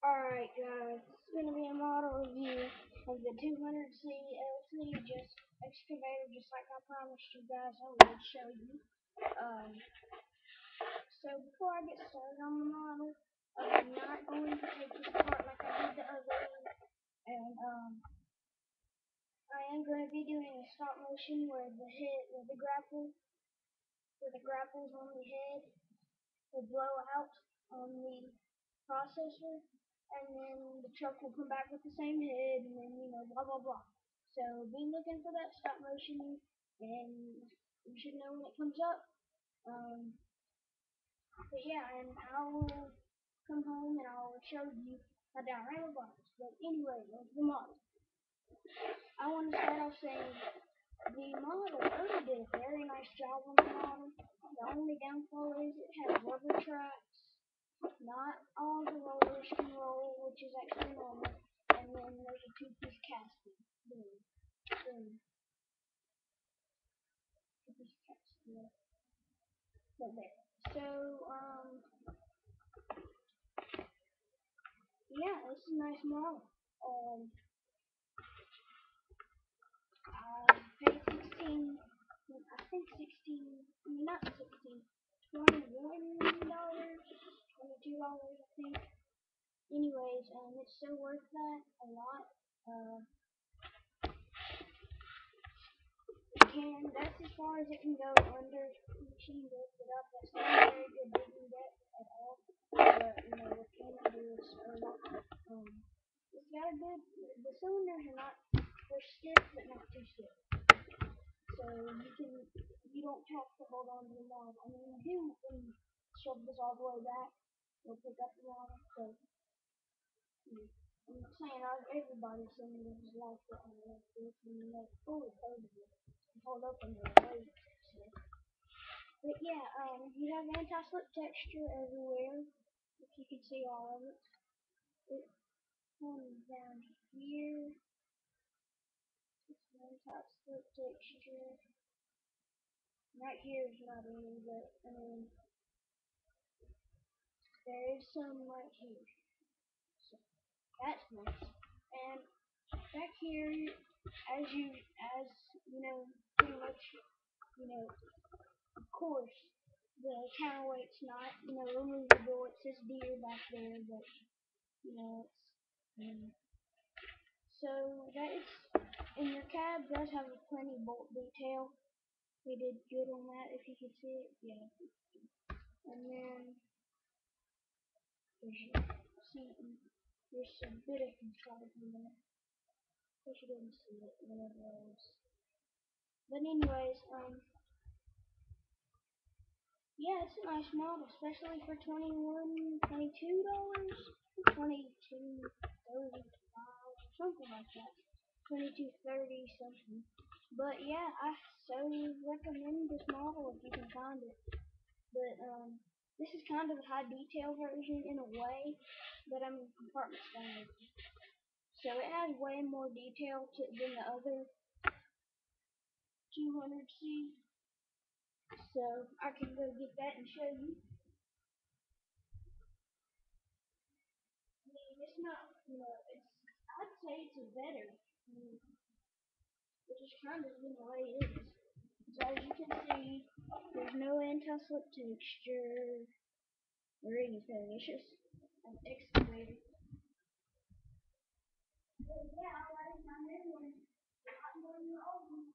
Alright guys, it's going to be a model review of the 200C LC just excavator, just like I promised you guys I would show you. So before I get started on the model, I'm not going to take this apart like I did the other one, and I am going to be doing a stop motion where the grapples on the head will blow out on the processor, and then the truck will come back with the same head, and then, blah blah blah. So be looking for that stop motion, and you should know when it comes up. But yeah, and I'll come home and I'll show you my diorama box. But anyway, that's the model. I want to start off saying the model really did a very nice job on the model. The only downfall is it has rubber tracks. Not all the rollers can roll, which is actually normal. And then there's a two-piece casting. Boom. Boom. Two-piece casting. But there. So, yeah, it's a nice model. I paid 16, I think 16, not 16, $21, $22, I think. Anyways, it's still worth that a lot. That's as far as it can go under the machine builds it up. That's not a very good digging depth at all. But, what can it do is, it's got a good, the cylinders are not, they're stiff but not too stiff. So you don't have to hold on to the knob. I mean, you do when you shove this all the way back, you'll pick up the knob. So, I'm not saying everybody's cylinder is like that like this, and they're fully coated and hold up in their weight. So. But yeah, you have anti-slip texture everywhere, if you can see all of it. It comes down here. It's anti-slip texture. Right here is not any, but there is some right here. So that's nice. And back here, as you know, pretty much, of course, the counterweight's not, removable. It says deer back there, but so that is, and your cab does have a plenty bolt detail. They did good on that, if you can see it, yeah. And then there's your seat, and there's a bit of control in there. Of course you didn't see it, whatever else. But anyways, yeah, it's a nice model, especially for $22, $22.35, something like that. 22.30 something. But yeah, I so recommend this model if you can find it. But this is kind of a high detail version in a way, but I'm compartment style. So it has way more detail than the other 200C. So I can go get that and show you. I mean, it's not, I'd say it's a better, which is kind of in a way it is. So as you can see, there's no anti-slip texture or anything. It's just an excavator. But yeah, I like my new one a lot more than the old one.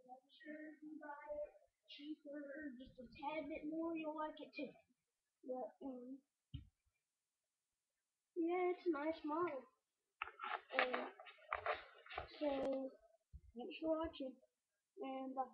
I'm sure if you buy it cheaper or just a tad bit more, you'll like it too. But yeah, it's a nice model. So thanks for watching, and bye.